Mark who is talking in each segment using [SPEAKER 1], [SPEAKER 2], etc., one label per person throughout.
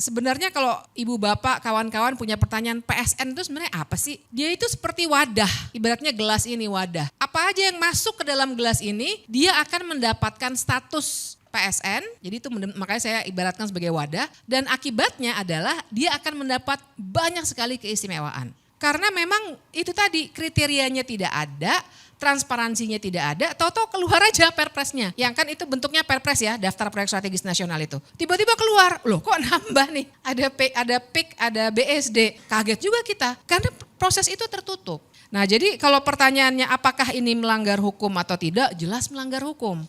[SPEAKER 1] sebenarnya kalau ibu bapak kawan-kawan punya pertanyaan PSN itu sebenarnya apa sih? Dia itu seperti wadah, ibaratnya gelas ini wadah. Apa aja yang masuk ke dalam gelas ini dia akan mendapatkan status PSN, jadi itu makanya saya ibaratkan sebagai wadah, dan akibatnya adalah dia akan mendapat banyak sekali keistimewaan. Karena memang itu tadi kriterianya tidak ada, transparansinya tidak ada, tahu-tahu keluar aja perpresnya. Yang kan itu bentuknya perpres ya, daftar proyek strategis nasional itu. Tiba-tiba keluar, loh kok nambah nih, ada PIK, ada BSD, kaget juga kita, karena proses itu tertutup. Nah jadi kalau pertanyaannya apakah ini melanggar hukum atau tidak, jelas melanggar hukum.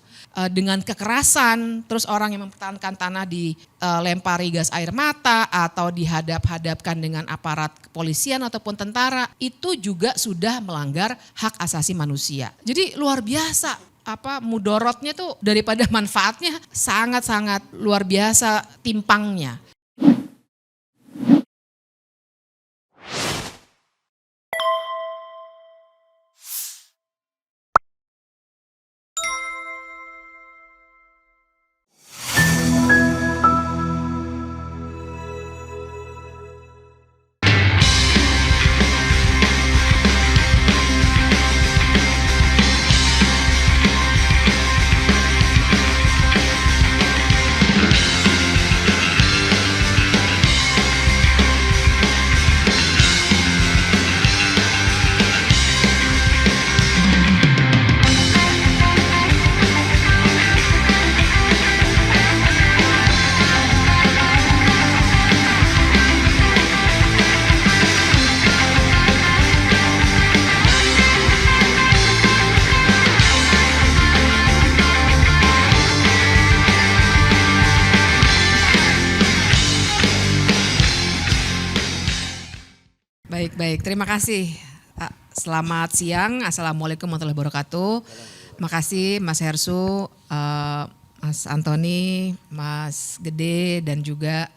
[SPEAKER 1] Dengan kekerasan, terus orang yang mempertahankan tanah dilempari gas air mata atau dihadap-hadapkan dengan aparat kepolisian ataupun tentara, itu juga sudah melanggar hak asasi manusia. Jadi luar biasa, mudorotnya tuh daripada manfaatnya sangat-sangat luar biasa timpangnya. Baik, terima kasih. Selamat siang, Assalamualaikum warahmatullahi wabarakatuh. Makasih Mas Hersu, Mas Antoni, Mas Gede dan juga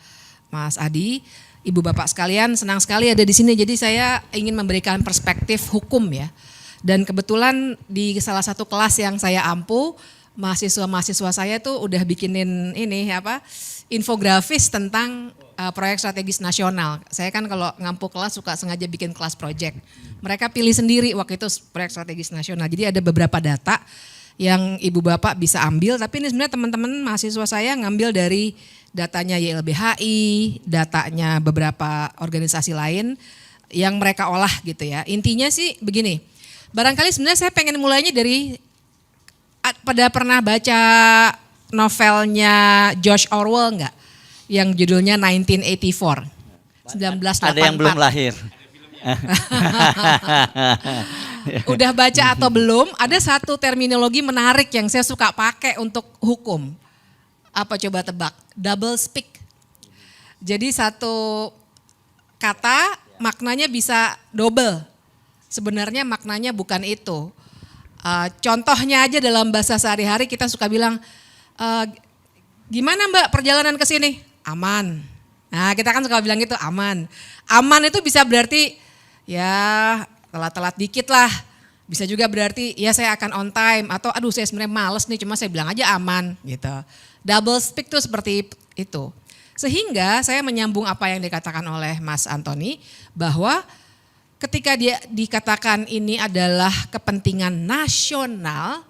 [SPEAKER 1] Mas Adi. Ibu bapak sekalian, senang sekali ada di sini. Jadi saya ingin memberikan perspektif hukum ya. Dan kebetulan di salah satu kelas yang saya ampu, mahasiswa-mahasiswa saya tuh udah bikinin infografis tentang proyek strategis nasional. Saya kan kalau ngampu kelas suka sengaja bikin kelas project. Mereka pilih sendiri waktu itu proyek strategis nasional. Jadi ada beberapa data yang ibu bapak bisa ambil, tapi ini sebenarnya teman-teman mahasiswa saya ngambil dari datanya YLBHI, datanya beberapa organisasi lain yang mereka olah gitu ya. Intinya sih begini, barangkali sebenarnya saya pengen mulainya dari, pada pernah baca novelnya George Orwell enggak? Yang judulnya 1984, 1984.
[SPEAKER 2] Ada yang belum lahir.
[SPEAKER 1] Udah baca atau belum? Ada satu terminologi menarik yang saya suka pakai untuk hukum. Apa coba tebak? Double speak. Jadi satu kata maknanya bisa double. Sebenarnya maknanya bukan itu. Contohnya aja dalam bahasa sehari-hari kita suka bilang, gimana Mbak perjalanan ke sini? Aman. Nah kita kan suka bilang gitu, aman. Aman itu bisa berarti ya telat-telat dikit lah. Bisa juga berarti ya saya akan on time atau aduh saya sebenarnya males nih cuma saya bilang aja aman gitu. Double speak tuh seperti itu. Sehingga saya menyambung apa yang dikatakan oleh Mas Antoni bahwa ketika dia dikatakan ini adalah kepentingan nasional,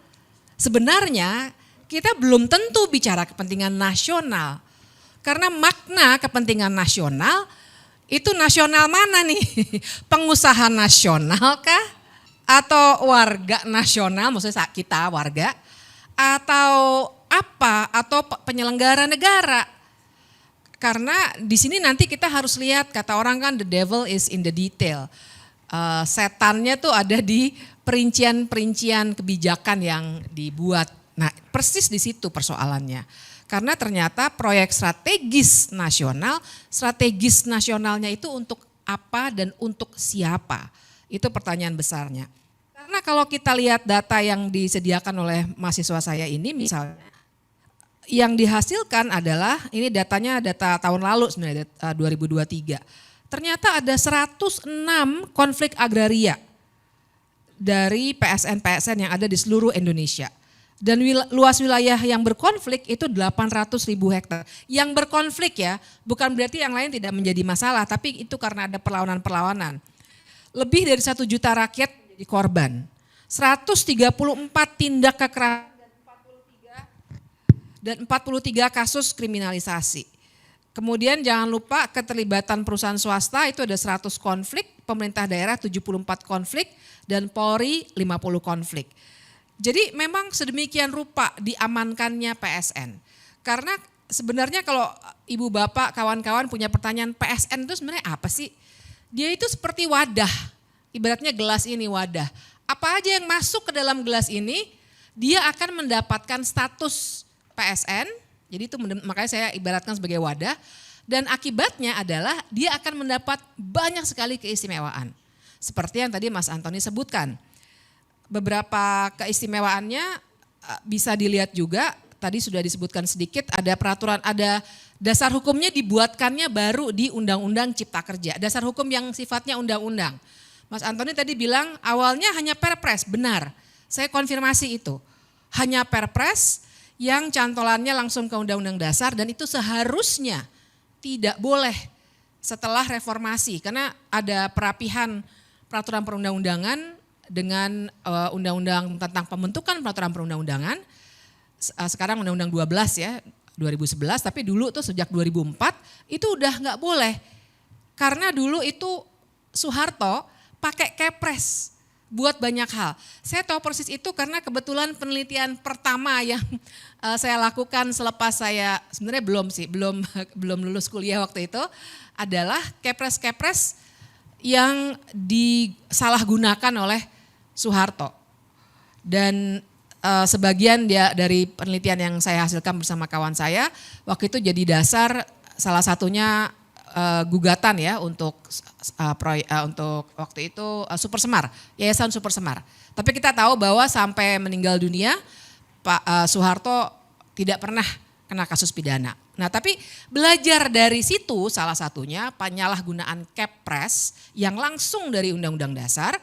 [SPEAKER 1] sebenarnya kita belum tentu bicara kepentingan nasional. Karena makna kepentingan nasional itu nasional mana nih? Pengusaha nasional kah? Atau warga nasional, maksudnya kita warga? Atau apa? Atau penyelenggara negara? Karena di sini nanti kita harus lihat, kata orang kan the devil is in the detail. Setannya tuh ada di perincian-perincian kebijakan yang dibuat. Nah persis di situ persoalannya. Karena ternyata proyek strategis nasionalnya itu untuk apa dan untuk siapa? Itu pertanyaan besarnya. Karena kalau kita lihat data yang disediakan oleh mahasiswa saya ini misalnya, yang dihasilkan adalah, ini datanya data tahun lalu sebenarnya 2023. Ternyata ada 106 konflik agraria dari PSN-PSN yang ada di seluruh Indonesia. Dan luas wilayah yang berkonflik itu 800.000 hektar. Yang berkonflik ya, bukan berarti yang lain tidak menjadi masalah, tapi itu karena ada perlawanan-perlawanan. Lebih dari 1 juta rakyat menjadi korban. 134 tindak kekerasan dan 43 kasus kriminalisasi. Kemudian jangan lupa keterlibatan perusahaan swasta itu ada 100 konflik, pemerintah daerah 74 konflik, dan Polri 50 konflik. Jadi memang sedemikian rupa diamankannya PSN. Karena sebenarnya kalau ibu bapak kawan-kawan punya pertanyaan PSN itu sebenarnya apa sih? Dia itu seperti wadah, ibaratnya gelas ini wadah. Apa aja yang masuk ke dalam gelas ini dia akan mendapatkan status PSN. Jadi itu makanya saya ibaratkan sebagai wadah. Dan akibatnya adalah dia akan mendapat banyak sekali keistimewaan. Seperti yang tadi Mas Antoni sebutkan. Beberapa keistimewaannya bisa dilihat juga, tadi sudah disebutkan sedikit, ada peraturan, ada dasar hukumnya dibuatkannya baru di Undang-Undang Cipta Kerja. Dasar hukum yang sifatnya undang-undang. Mas Antoni tadi bilang awalnya hanya perpres, benar. Saya konfirmasi itu. Hanya perpres yang cantolannya langsung ke Undang-Undang Dasar dan itu seharusnya tidak boleh setelah reformasi. Karena ada perapihan peraturan perundang-undangan dengan undang-undang tentang pembentukan peraturan perundang-undangan, sekarang undang-undang 12 ya, 2011, tapi dulu tuh sejak 2004 itu udah nggak boleh. Karena dulu itu Soeharto pakai kepres buat banyak hal. Saya tahu persis itu karena kebetulan penelitian pertama yang saya lakukan selepas saya, sebenarnya belum lulus kuliah waktu itu, adalah kepres-kepres yang disalahgunakan oleh Soeharto. Dan sebagian dari penelitian yang saya hasilkan bersama kawan saya, waktu itu jadi dasar salah satunya gugatan ya untuk waktu itu Super Semar, Yayasan Super Semar. Tapi kita tahu bahwa sampai meninggal dunia Pak Soeharto tidak pernah kena kasus pidana. Nah tapi belajar dari situ salah satunya penyalahgunaan kepres yang langsung dari Undang-Undang Dasar,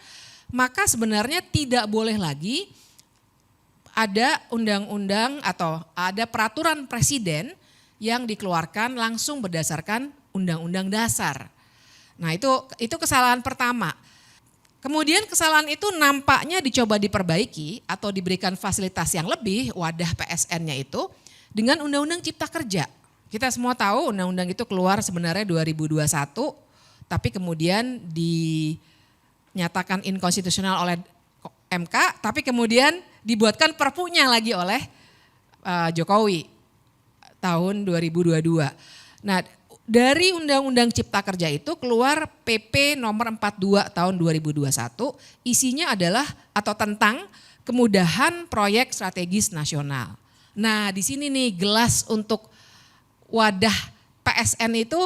[SPEAKER 1] maka sebenarnya tidak boleh lagi ada undang-undang atau ada peraturan presiden yang dikeluarkan langsung berdasarkan Undang-Undang Dasar. Nah itu kesalahan pertama. Kemudian kesalahan itu nampaknya dicoba diperbaiki atau diberikan fasilitas yang lebih wadah PSN-nya itu dengan Undang-Undang Cipta Kerja. Kita semua tahu undang-undang itu keluar sebenarnya 2021 tapi kemudian dinyatakan inkonstitusional oleh MK, tapi kemudian dibuatkan perpunya lagi oleh Jokowi tahun 2022. Nah dari Undang-Undang Cipta Kerja itu keluar PP nomor 42 tahun 2021, isinya adalah atau tentang kemudahan proyek strategis nasional. Nah di sini nih gelas untuk wadah PSN itu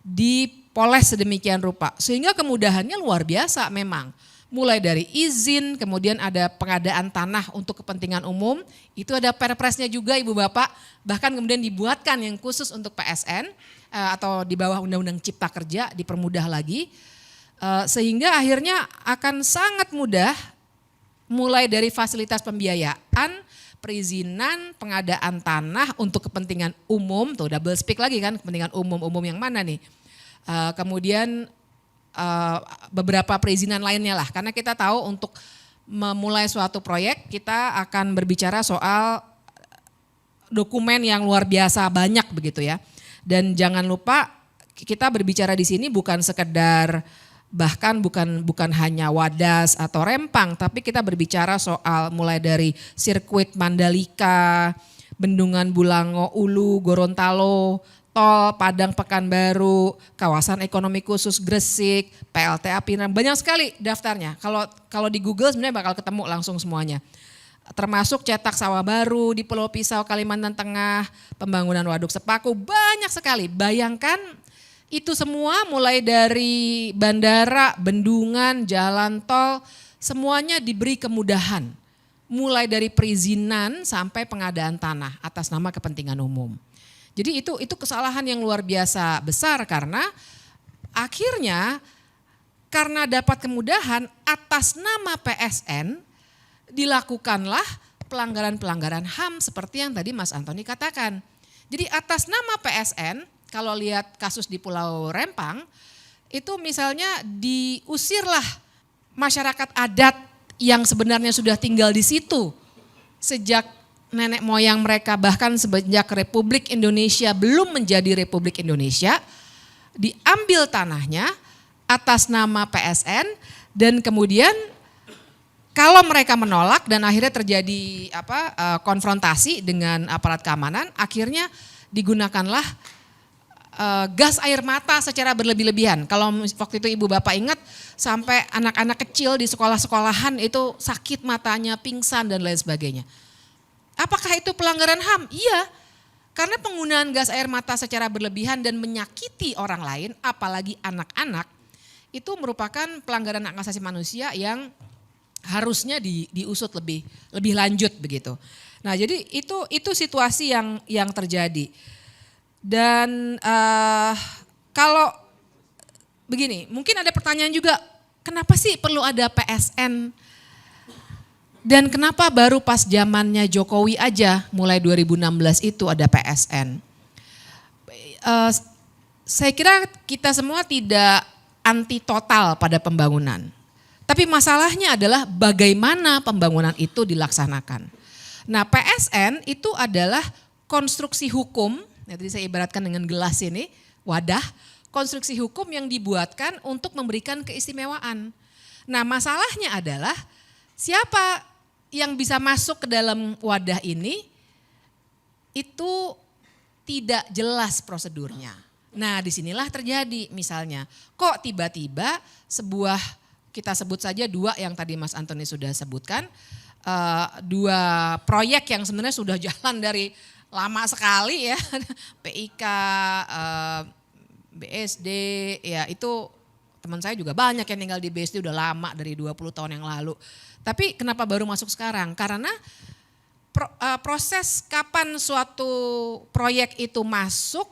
[SPEAKER 1] dipoles sedemikian rupa sehingga kemudahannya luar biasa memang. Mulai dari izin, kemudian ada pengadaan tanah untuk kepentingan umum, itu ada perpresnya juga Ibu Bapak, bahkan kemudian dibuatkan yang khusus untuk PSN atau di bawah Undang-Undang Cipta Kerja dipermudah lagi, sehingga akhirnya akan sangat mudah mulai dari fasilitas pembiayaan, perizinan, pengadaan tanah untuk kepentingan umum, tuh double speak lagi kan, kepentingan umum yang mana nih, kemudian beberapa perizinan lainnya lah, karena kita tahu untuk memulai suatu proyek kita akan berbicara soal dokumen yang luar biasa banyak begitu ya. Dan jangan lupa kita berbicara di sini bukan sekedar bahkan bukan hanya Wadas atau Rempang, tapi kita berbicara soal mulai dari sirkuit Mandalika, Bendungan Bulango Ulu, Gorontalo, tol Padang Pekanbaru, kawasan ekonomi khusus Gresik, PLTA Pinang, banyak sekali daftarnya. Kalau di Google sebenarnya bakal ketemu langsung semuanya. Termasuk cetak sawah baru di Pulau Pisau, Kalimantan Tengah, pembangunan waduk Sepaku, banyak sekali. Bayangkan itu semua mulai dari bandara, bendungan, jalan tol, semuanya diberi kemudahan. Mulai dari perizinan sampai pengadaan tanah atas nama kepentingan umum. Jadi itu kesalahan yang luar biasa besar karena akhirnya karena dapat kemudahan atas nama PSN dilakukanlah pelanggaran-pelanggaran HAM seperti yang tadi Mas Antoni katakan. Jadi atas nama PSN, kalau lihat kasus di Pulau Rempang, itu misalnya diusirlah masyarakat adat yang sebenarnya sudah tinggal di situ sejak nenek moyang mereka, bahkan sejak Republik Indonesia belum menjadi Republik Indonesia, diambil tanahnya atas nama PSN dan kemudian kalau mereka menolak dan akhirnya terjadi konfrontasi dengan aparat keamanan, akhirnya digunakanlah gas air mata secara berlebih-lebihan. Kalau waktu itu ibu bapak ingat sampai anak-anak kecil di sekolah-sekolahan itu sakit matanya, pingsan dan lain sebagainya. Apakah itu pelanggaran HAM? Iya, karena penggunaan gas air mata secara berlebihan dan menyakiti orang lain, apalagi anak-anak, itu merupakan pelanggaran hak asasi manusia yang harusnya diusut lebih lanjut begitu. Nah, jadi itu situasi yang terjadi. Dan kalau begini, mungkin ada pertanyaan juga, kenapa sih perlu ada PSN? Dan kenapa baru pas zamannya Jokowi aja, mulai 2016 itu ada PSN? Saya kira kita semua tidak anti total pada pembangunan. Tapi masalahnya adalah bagaimana pembangunan itu dilaksanakan. Nah, PSN itu adalah konstruksi hukum, ya tadi saya ibaratkan dengan gelas ini, wadah, konstruksi hukum yang dibuatkan untuk memberikan keistimewaan. Nah, masalahnya adalah siapa yang bisa masuk ke dalam wadah ini itu tidak jelas prosedurnya. Nah, disinilah terjadi misalnya, kok tiba-tiba kita sebut saja dua yang tadi Mas Antoni sudah sebutkan, dua proyek yang sebenarnya sudah jalan dari lama sekali ya, PIK, BSD, ya itu teman saya juga banyak yang tinggal di BSD udah lama dari 20 tahun yang lalu. Tapi kenapa baru masuk sekarang? Karena proses kapan suatu proyek itu masuk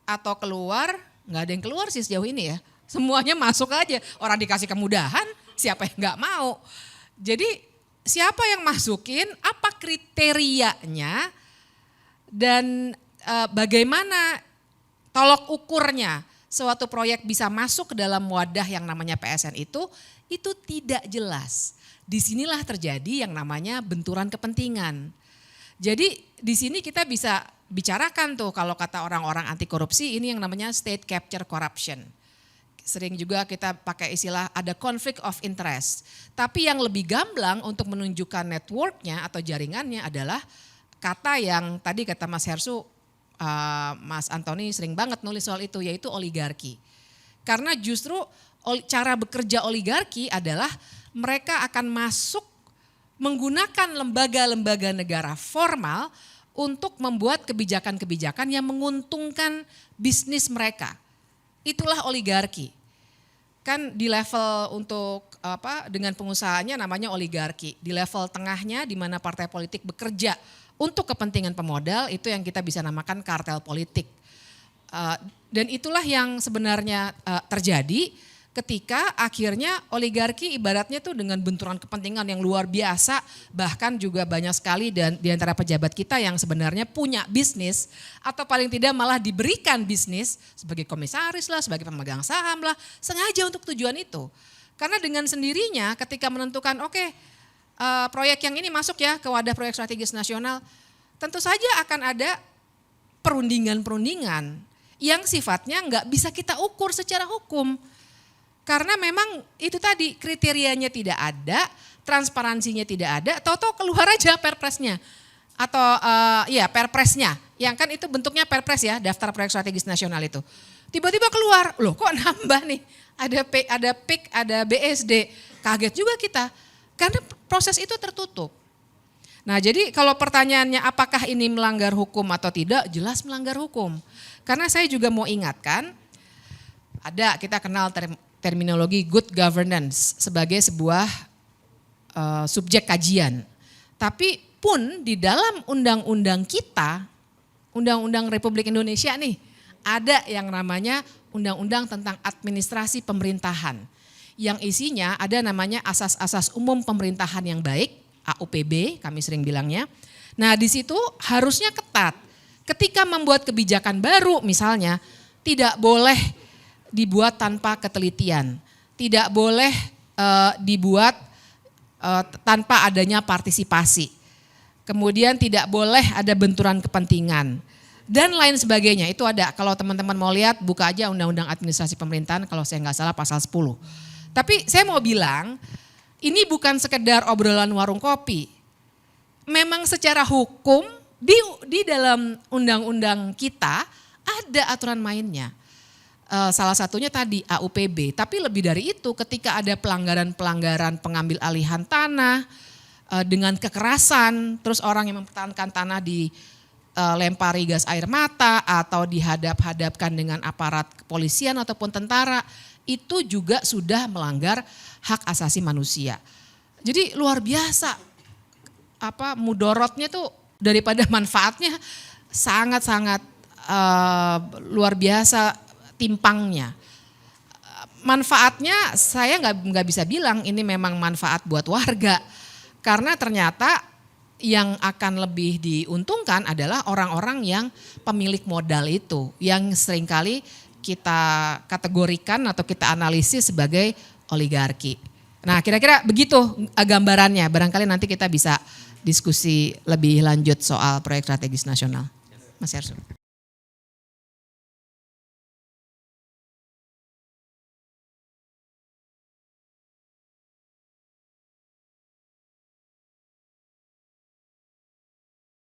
[SPEAKER 1] atau keluar, nggak ada yang keluar sih sejauh ini ya. Semuanya masuk aja, orang dikasih kemudahan, siapa yang nggak mau. Jadi siapa yang masukin, apa kriterianya, dan bagaimana tolok ukurnya suatu proyek bisa masuk ke dalam wadah yang namanya PSN itu tidak jelas. Disinilah terjadi yang namanya benturan kepentingan. Jadi di sini kita bisa bicarakan tuh kalau kata orang-orang anti korupsi ini yang namanya state capture corruption. Sering juga kita pakai istilah ada conflict of interest. Tapi yang lebih gamblang untuk menunjukkan networknya atau jaringannya adalah kata yang tadi kata Mas Hersu, Mas Antoni sering banget nulis soal itu, yaitu oligarki. Karena justru cara bekerja oligarki adalah mereka akan masuk menggunakan lembaga-lembaga negara formal untuk membuat kebijakan-kebijakan yang menguntungkan bisnis mereka. Itulah oligarki. Kan di level untuk dengan pengusahanya namanya oligarki. Di level tengahnya di mana partai politik bekerja untuk kepentingan pemodal itu yang kita bisa namakan kartel politik. Dan itulah yang sebenarnya terjadi ketika akhirnya oligarki ibaratnya tuh dengan benturan kepentingan yang luar biasa, bahkan juga banyak sekali dan di antara pejabat kita yang sebenarnya punya bisnis atau paling tidak malah diberikan bisnis sebagai komisaris lah, sebagai pemegang saham lah, sengaja untuk tujuan itu. Karena dengan sendirinya ketika menentukan proyek yang ini masuk ya ke wadah proyek strategis nasional, tentu saja akan ada perundingan-perundingan yang sifatnya nggak bisa kita ukur secara hukum. Karena memang itu tadi kriterianya tidak ada, transparansinya tidak ada, tahu-tahu keluar aja perpresnya atau perpresnya, yang kan itu bentuknya perpres ya, daftar proyek strategis nasional itu. Tiba-tiba keluar, loh kok nambah nih, ada PIK, ada BSD, kaget juga kita, karena proses itu tertutup. Nah jadi kalau pertanyaannya apakah ini melanggar hukum atau tidak, jelas melanggar hukum. Karena saya juga mau ingatkan, kita kenal terminologi good governance sebagai sebuah subjek kajian. Tapi pun di dalam undang-undang kita, undang-undang Republik Indonesia nih, ada yang namanya undang-undang tentang administrasi pemerintahan. Yang isinya ada namanya asas-asas umum pemerintahan yang baik, AUPB kami sering bilangnya. Nah di situ harusnya ketat. Ketika membuat kebijakan baru misalnya tidak boleh dibuat tanpa ketelitian. Tidak boleh dibuat tanpa adanya partisipasi. Kemudian tidak boleh ada benturan kepentingan. Dan lain sebagainya, itu ada. Kalau teman-teman mau lihat, buka aja Undang-Undang Administrasi Pemerintahan kalau saya nggak salah pasal 10. Tapi saya mau bilang, ini bukan sekedar obrolan warung kopi. Memang secara hukum, di dalam undang-undang kita ada aturan mainnya. Salah satunya tadi AUPB, tapi lebih dari itu ketika ada pelanggaran-pelanggaran pengambil alihan tanah, dengan kekerasan, terus orang yang mempertahankan tanah dilempari gas air mata atau dihadap-hadapkan dengan aparat kepolisian ataupun tentara, itu juga sudah melanggar hak asasi manusia. Jadi luar biasa, mudorotnya tuh daripada manfaatnya sangat-sangat luar biasa timpangnya. Manfaatnya saya nggak bisa bilang ini memang manfaat buat warga, karena ternyata yang akan lebih diuntungkan adalah orang-orang yang pemilik modal itu, yang seringkali kita kategorikan atau kita analisis sebagai oligarki. Nah kira-kira begitu gambarannya, barangkali nanti kita bisa diskusi lebih lanjut soal proyek strategis nasional. Mas Yarso.